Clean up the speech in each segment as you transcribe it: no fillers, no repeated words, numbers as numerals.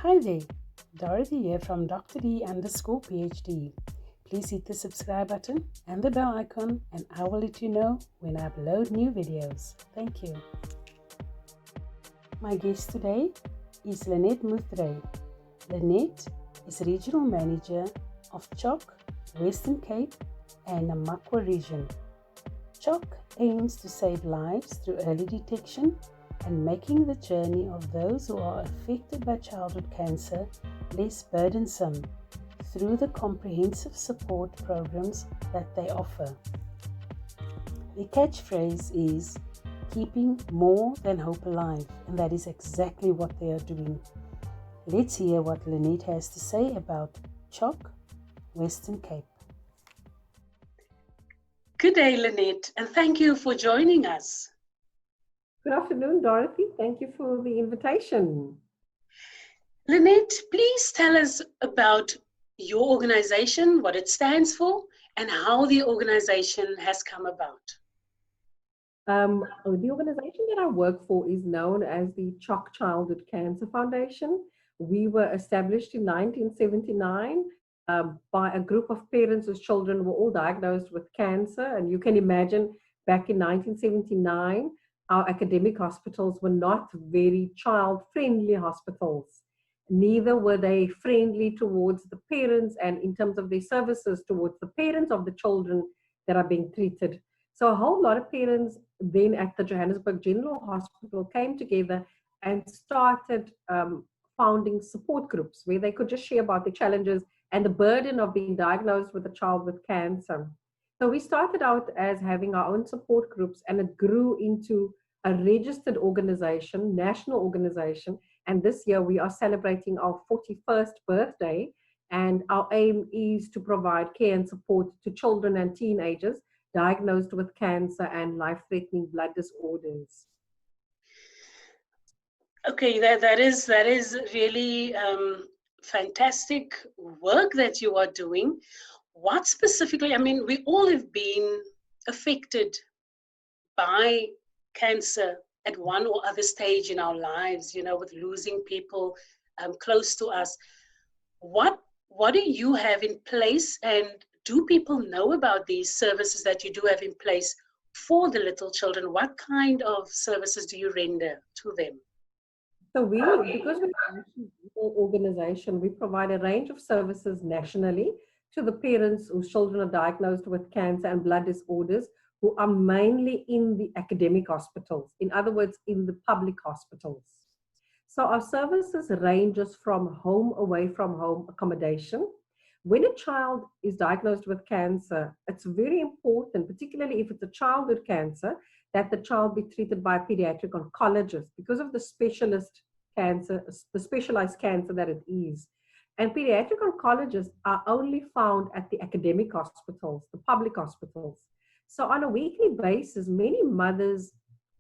Hi there, Dorothy here from Dr. D_PhD. Please hit the subscribe button and the bell icon and I will let you know when I upload new videos. Thank you. My guest today is Lynette Muthray. Lynette is Regional Manager of CHOC, Western Cape and Namakwa region. CHOC aims to save lives through early detection and making the journey of those who are affected by childhood cancer less burdensome through the comprehensive support programs that they offer. The catchphrase is keeping more than hope alive, and that is exactly what they are doing. Let's hear what Lynette has to say about CHOC, Western Cape. Good day, Lynette, and thank you for joining us. Good afternoon, Dorothy. Thank you for the invitation. Lynette, please tell us about your organization, what it stands for, and how the organization has come about. The organization that I work for is known as the CHOC Childhood Cancer Foundation. We were established in 1979 by a group of parents whose children were all diagnosed with cancer. And you can imagine back in 1979, our academic hospitals were not very child-friendly hospitals. Neither were they friendly towards the parents and in terms of their services towards the parents of the children that are being treated. So a whole lot of parents then at the Johannesburg General Hospital came together and started founding support groups where they could just share about the challenges and the burden of being diagnosed with a child with cancer. So we started out as having our own support groups, and it grew into a registered organization, national organization. And this year we are celebrating our 41st birthday. And our aim is to provide care and support to children and teenagers diagnosed with cancer and life-threatening blood disorders. Okay, that is really fantastic work that you are doing. What specifically, I mean, we all have been affected by cancer at one or other stage in our lives, you know, with losing people close to us. What do you have in place, and do people know about these services that you do have in place for the little children? What kind of services do you render to them? So because we're a national organization, we provide a range of services nationally to the parents whose children are diagnosed with cancer and blood disorders, who are mainly in the academic hospitals, in other words, in the public hospitals. So our services ranges from home away from home accommodation. When a child is diagnosed with cancer, it's very important, particularly if it's a childhood cancer, that the child be treated by a pediatric oncologist because of the specialized cancer that it is. And pediatric oncologists are only found at the academic hospitals, the public hospitals. So on a weekly basis, many mothers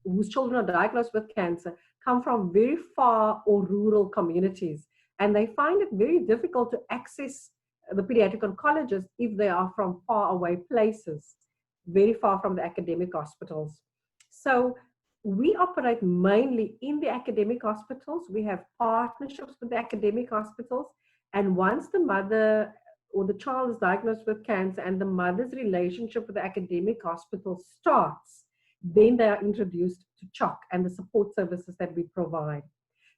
whose children are diagnosed with cancer come from very far or rural communities, and they find it very difficult to access the pediatric oncologist if they are from far away places, very far from the academic hospitals. So we operate mainly in the academic hospitals. We have partnerships with the academic hospitals, and once the mother or the child is diagnosed with cancer and the mother's relationship with the academic hospital starts, then they are introduced to CHOC and the support services that we provide.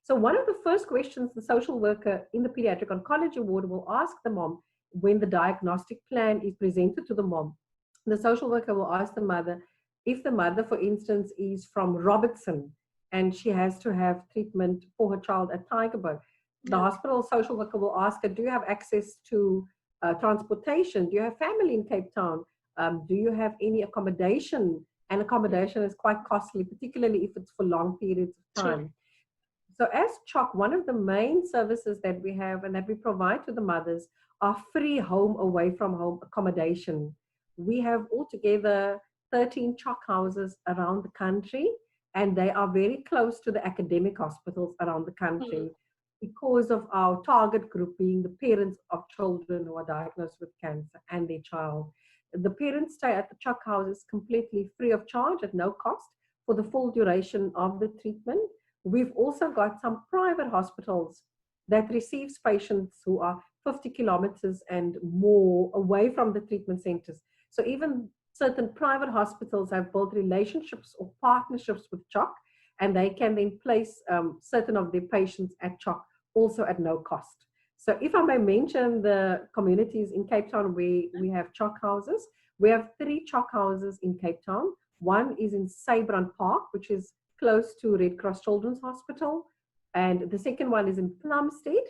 So one of the first questions the social worker in the pediatric oncology ward will ask the mom when the diagnostic plan is presented to the mom, the social worker will ask the mother, if the mother, for instance, is from Robertson and she has to have treatment for her child at Tygerberg, the hospital social worker will ask her, do you have access to transportation? Do you have family in Cape Town? Do you have any accommodation? And accommodation is quite costly, particularly if it's for long periods of time. Sure. So as CHOC, one of the main services that we have and that we provide to the mothers are free home away from home accommodation. We have altogether 13 CHOC houses around the country, and they are very close to the academic hospitals around the country because of our target group being the parents of children who are diagnosed with cancer and their child. The parents stay at the CHOC houses completely free of charge at no cost for the full duration of the treatment. We've also got some private hospitals that receives patients who are 50 kilometers and more away from the treatment centers. So even certain private hospitals have built relationships or partnerships with CHOC, and they can then place certain of their patients at CHOC also at no cost. So if I may mention the communities in Cape Town where we have CHOC houses, we have 3 CHOC houses in Cape Town. One is in Sabrand Park, which is close to Red Cross Children's Hospital. And the second one is in Plumstead.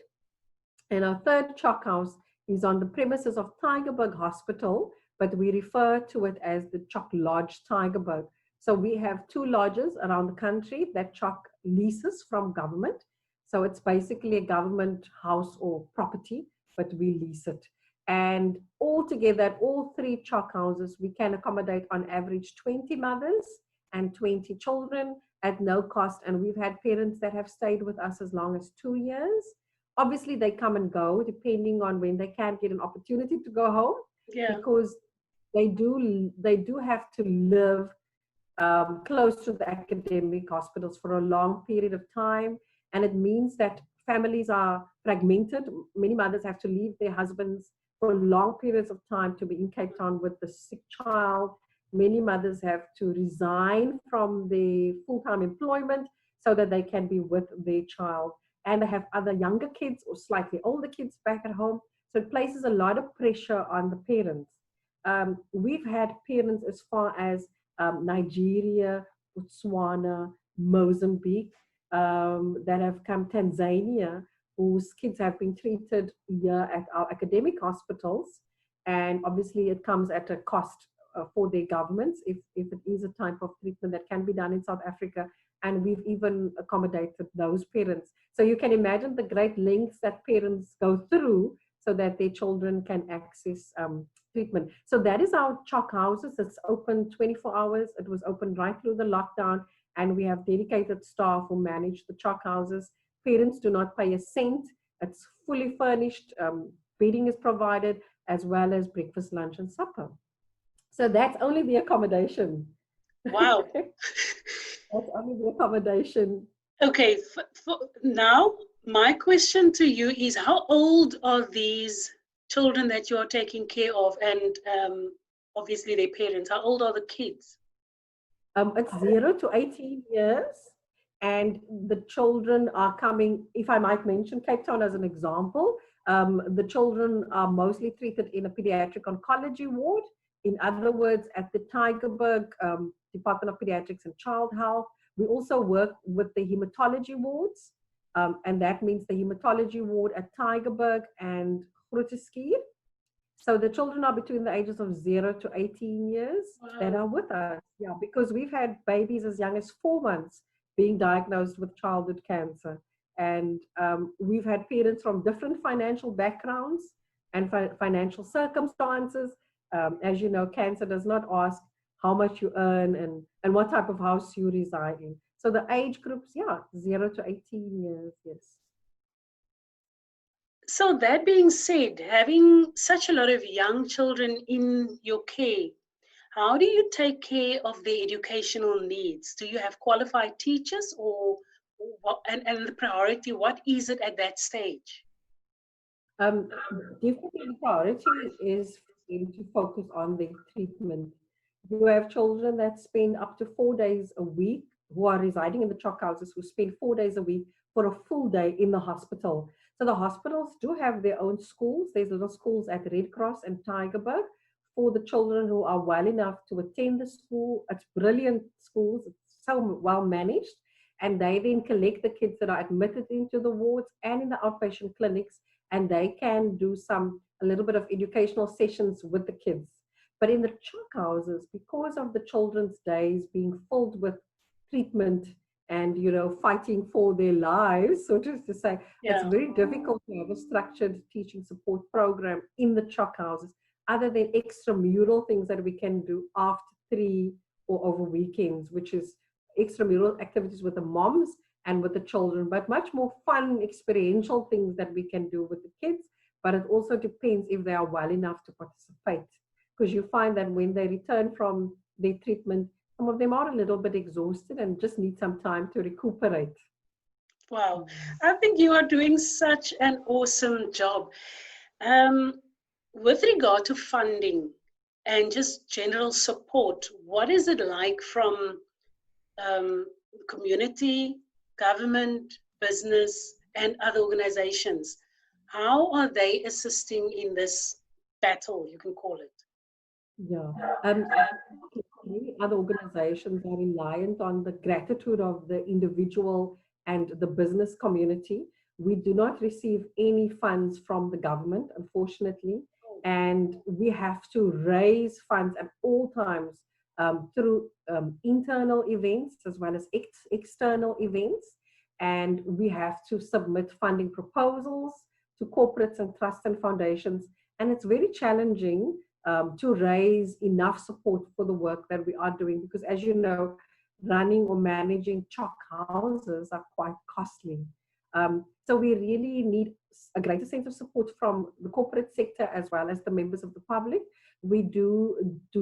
And our third CHOC house is on the premises of Tygerberg Hospital, but we refer to it as the CHOC Lodge Tygerberg. So we have 2 lodges around the country that CHOC leases from government. So it's basically a government house or property, but we lease it. And altogether, at all 3 CHOC houses, we can accommodate on average 20 mothers and 20 children at no cost. And we've had parents that have stayed with us as long as 2 years. Obviously, they come and go depending on when they can get an opportunity to go home, because they do have to live close to the academic hospitals for a long period of time. And it means that families are fragmented. Many mothers have to leave their husbands for long periods of time to be in Cape Town with the sick child. Many mothers have to resign from their full-time employment so that they can be with their child. And they have other younger kids or slightly older kids back at home. So it places a lot of pressure on the parents. We've had parents as far as Nigeria, Botswana, Mozambique, that have come, Tanzania, whose kids have been treated here at our academic hospitals. And obviously it comes at a cost for their governments if it is a type of treatment that can be done in South Africa. And we've even accommodated those parents. So you can imagine the great lengths that parents go through so that their children can access treatment. So that is our CHOC houses. It's open 24 hours. It was open right through the lockdown. And we have dedicated staff who manage the CHOC houses. Parents do not pay a cent. It's fully furnished. Bedding is provided, as well as breakfast, lunch, and supper. So that's only the accommodation. Wow. That's only the accommodation. Okay, now my question to you is, how old are these children that you're taking care of? And obviously their parents, how old are the kids? It's 0 to 18 years. And the children are coming, if I might mention Cape Town as an example, the children are mostly treated in a pediatric oncology ward. In other words, at the Tygerberg Department of Pediatrics and Child Health. We also work with the hematology wards, and that means the hematology ward at Tygerberg and Grooteskier. So the children are between the ages of 0 to 18 years that are with us. Yeah, because we've had babies as young as 4 months being diagnosed with childhood cancer. And we've had parents from different financial backgrounds and financial circumstances. As you know, cancer does not ask how much you earn and what type of house you reside in. So the age groups, 0 to 18 years, yes. So that being said, having such a lot of young children in your care, how do you take care of their educational needs? Do you have qualified teachers, or and the priority, what is it at that stage? Definitely the priority is to focus on the treatment. You have children that spend up to 4 days a week who are residing in the CHOC houses, who spend 4 days a week for a full day in the hospital. So the hospitals do have their own schools. There's little schools at Red Cross and Tygerberg for the children who are well enough to attend the school. It's brilliant schools. It's so well managed. And they then collect the kids that are admitted into the wards and in the outpatient clinics, and they can do a little bit of educational sessions with the kids. But in the CHOC houses, because of the children's days being filled with treatment and, fighting for their lives, so just to say, it's very difficult to have a structured teaching support program in the CHOC houses, other than extramural things that we can do after 3 or over weekends, which is extramural activities with the moms and with the children, but much more fun, experiential things that we can do with the kids. But it also depends if they are well enough to participate. Because you find that when they return from their treatment, some of them are a little bit exhausted and just need some time to recuperate. Wow. I think you are doing such an awesome job. Um, with regard to funding and just general support, what is it like from community, government, business, and other organizations? How are they assisting in this battle, you can call it? Yeah. Many other organizations are reliant on the gratitude of the individual and the business community. We do not receive any funds from the government, unfortunately, and we have to raise funds at all times through internal events as well as external events. And we have to submit funding proposals to corporates and trusts and foundations. And it's very challenging to raise enough support for the work that we are doing, because as you know, running or managing CHOC houses are quite costly. So we really need a greater sense of support from the corporate sector as well as the members of the public. We do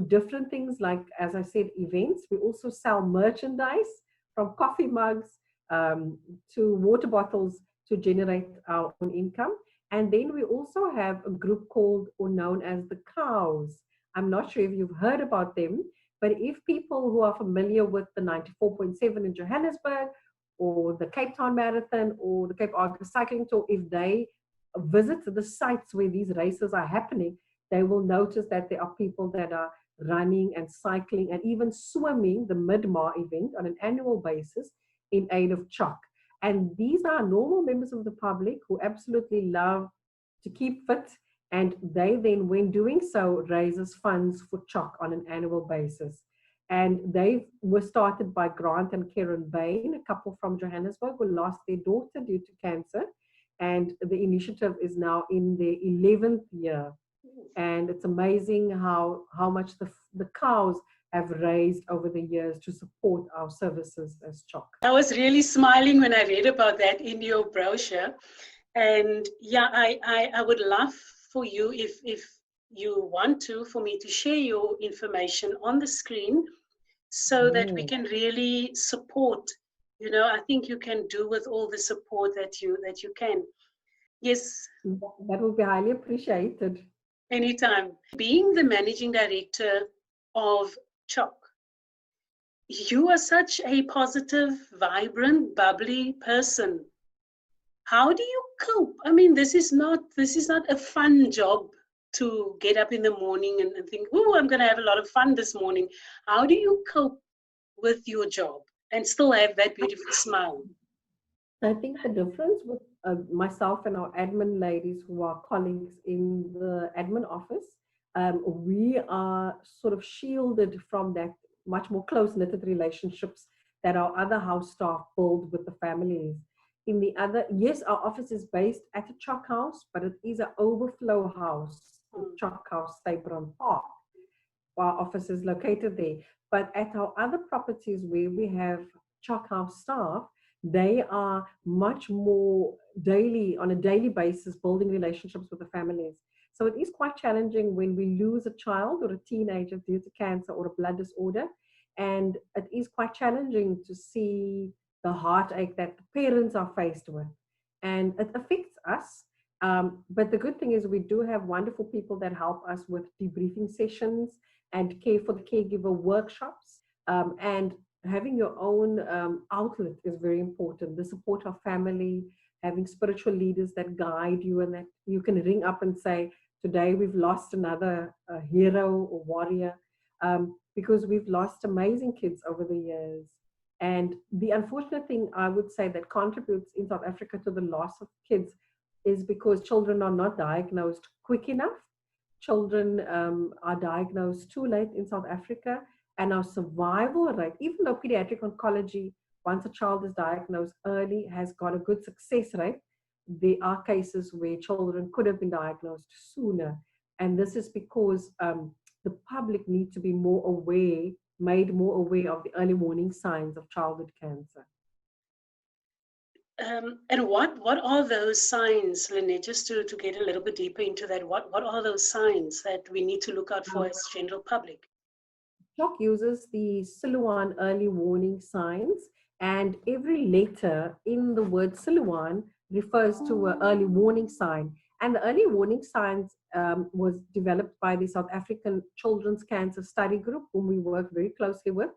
different things like, as I said, events. We also sell merchandise, from coffee mugs to water bottles, to generate our own income. And then we also have a group called or known as the Cows. I'm not sure if you've heard about them, but if people who are familiar with the 94.7 in Johannesburg, or the Cape Town Marathon, or the Cape Argus Cycling Tour, if they visit the sites where these races are happening, they will notice that there are people that are running and cycling and even swimming the Midmar event on an annual basis in aid of CHOC. And these are normal members of the public who absolutely love to keep fit. And they then, when doing so, raises funds for CHOC on an annual basis. And they were started by Grant and Karen Bain, a couple from Johannesburg who lost their daughter due to cancer. And the initiative is now in their 11th year. And it's amazing how much the cows have raised over the years to support our services as CHOC. I was really smiling when I read about that in your brochure. And yeah, I would love for you, if you want to, for me to share your information on the screen so that we can really support. You know, I think you can do with all the support that you can. Yes. That would be highly appreciated. Anytime. Being the managing director of CHOC, you are such a positive, vibrant, bubbly person. How do you cope? I mean, this is not a fun job to get up in the morning and think, oh, I'm going to have a lot of fun this morning. How do you cope with your job and still have that beautiful smile? I think the difference with myself and our admin ladies who are colleagues in the admin office, we are sort of shielded from that much more close-knitted relationships that our other house staff build with the families. In the other, yes, our office is based at a CHOC house, but it is an overflow house, CHOC House, Stapleton Park. Our office is located there. But at our other properties where we have CHOC house staff, they are much more on a daily basis, building relationships with the families. So it is quite challenging when we lose a child or a teenager due to cancer or a blood disorder. And it is quite challenging to see the heartache that the parents are faced with. And it affects us. But the good thing is we do have wonderful people that help us with debriefing sessions and care for the caregiver workshops. And having your own outlet is very important. The support of family, having spiritual leaders that guide you and that you can ring up and say, today we've lost another hero or warrior, because we've lost amazing kids over the years. And the unfortunate thing I would say that contributes in South Africa to the loss of kids is because children are not diagnosed quick enough. Children are diagnosed too late in South Africa. And our survival rate, even though pediatric oncology, once a child is diagnosed early, has got a good success rate, there are cases where children could have been diagnosed sooner. And this is because the public need to be more aware, made more aware of the early warning signs of childhood cancer. And what are those signs, Lynette, just to get a little bit deeper into that, what are those signs that we need to look out for as general public? CHOC uses the Siluan early warning signs, And every letter in the word Siluan refers to an early warning sign. And the early warning signs was developed by the South African Children's Cancer Study Group, whom we work very closely with.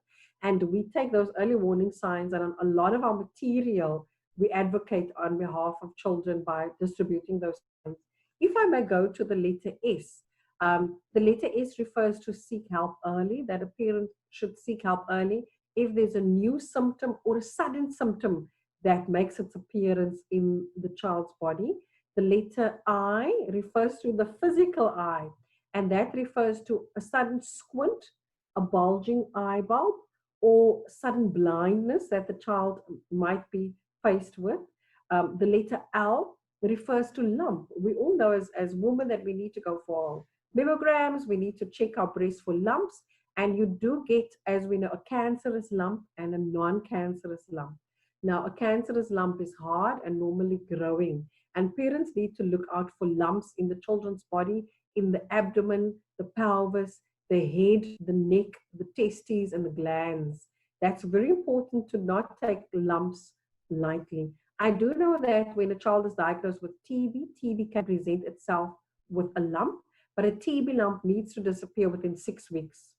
And we take those early warning signs, and on a lot of our material, we advocate on behalf of children by distributing those signs. If I may go to the letter S, the letter S refers to seek help early, that a parent should seek help early if there's a new symptom or a sudden symptom that makes its appearance in the child's body. The letter I refers to the physical eye, and that refers to a sudden squint, a bulging eye bulb, or sudden blindness that the child might be faced with. The letter L refers to lump. We all know as women that we need to go for mammograms, we need to check our breast for lumps, and you do get, as we know, a cancerous lump and a non-cancerous lump. Now, a cancerous lump is hard and normally growing, and parents need to look out for lumps in the children's body, in the abdomen, the pelvis, the head, the neck, the testes, and the glands. That's very important to not take lumps lightly. I do know that when a child is diagnosed with TB can present itself with a lump, but a TB lump needs to disappear within 6 weeks.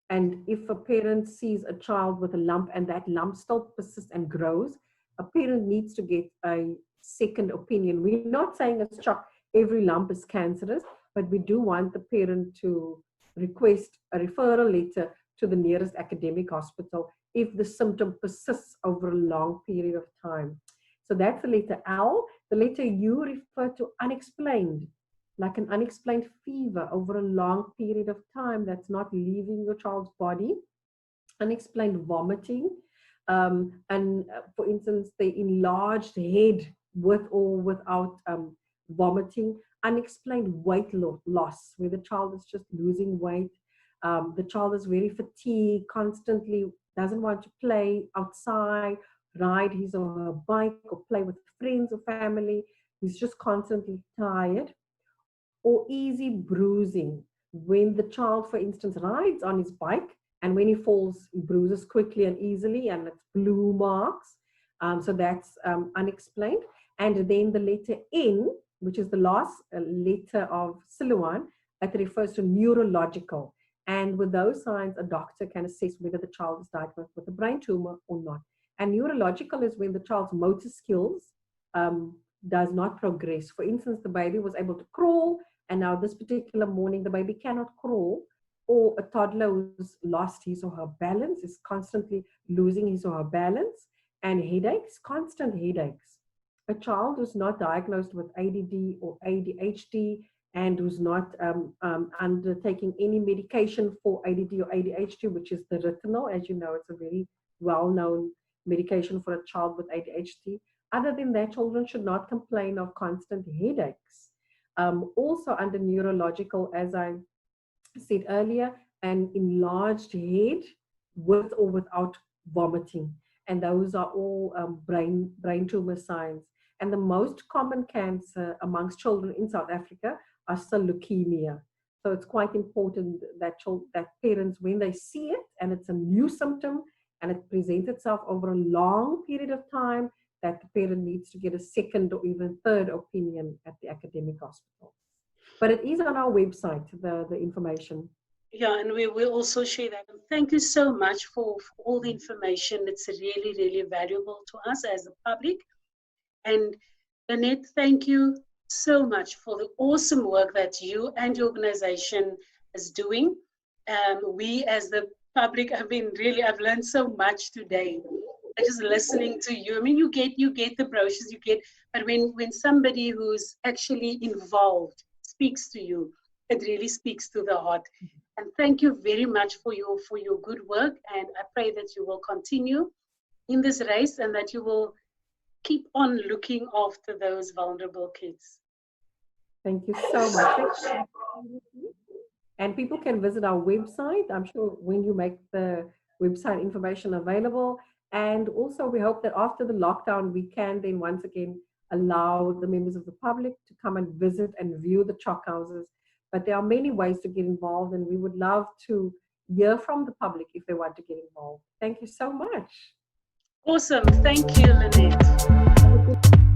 And if a parent sees a child with a lump and that lump still persists and grows, a parent needs to get a second opinion. We're not saying as CHOC every lump is cancerous, but we do want the parent to request a referral letter to the nearest academic hospital if the symptom persists over a long period of time. So that's the letter L. The letter U refers to unexplained, like an unexplained fever over a long period of time that's not leaving your child's body, unexplained vomiting, and for instance, the enlarged head with or without vomiting, unexplained weight loss, where the child is just losing weight. The child is very fatigued, constantly doesn't want to play outside, ride his or her bike, or play with friends or family. He's just constantly tired. Or easy bruising, when the child, for instance, rides on his bike and when he falls, he bruises quickly and easily, and it's blue marks. So that's unexplained. And then the letter N, which is the last letter of Siluan, that refers to neurological. And with those signs, a doctor can assess whether the child is diagnosed with a brain tumor or not. And neurological is when the child's motor skills does not progress. For instance, the baby was able to crawl, and now this particular morning, the baby cannot crawl, or a toddler who's lost his or her balance, is constantly losing his or her balance, and headaches, constant headaches. A child who's not diagnosed with ADD or ADHD and who's not undertaking any medication for ADD or ADHD, which is the Ritalin, as you know, it's a very well-known medication for a child with ADHD. Other than that, children should not complain of constant headaches. Also under neurological, as I said earlier, an enlarged head with or without vomiting. And those are all brain tumor signs. And the most common cancer amongst children in South Africa are still leukemia. So it's quite important that parents, when they see it and it's a new symptom and it presents itself over a long period of time, that the parent needs to get a second or even third opinion at the academic hospital. But it is on our website, the information. Yeah, and we will also share that. Thank you so much for all the information. It's really, really valuable to us as the public. And Lynette, thank you so much for the awesome work that you and your organization is doing. We as the public have been really, I've learned so much today. Just listening to you. I mean, you get the brochures, but when somebody who's actually involved speaks to you, it really speaks to the heart. And thank you very much for your good work. And I pray that you will continue in this race and that you will keep on looking after those vulnerable kids. Thank you so much. And people can visit our website. I'm sure when you make the website information available. And also we hope that after the lockdown, we can then once again allow the members of the public to come and visit and view the CHOC houses. But there are many ways to get involved, and we would love to hear from the public if they want to get involved. Thank you so much. Awesome. Thank you, Lynette. Have a good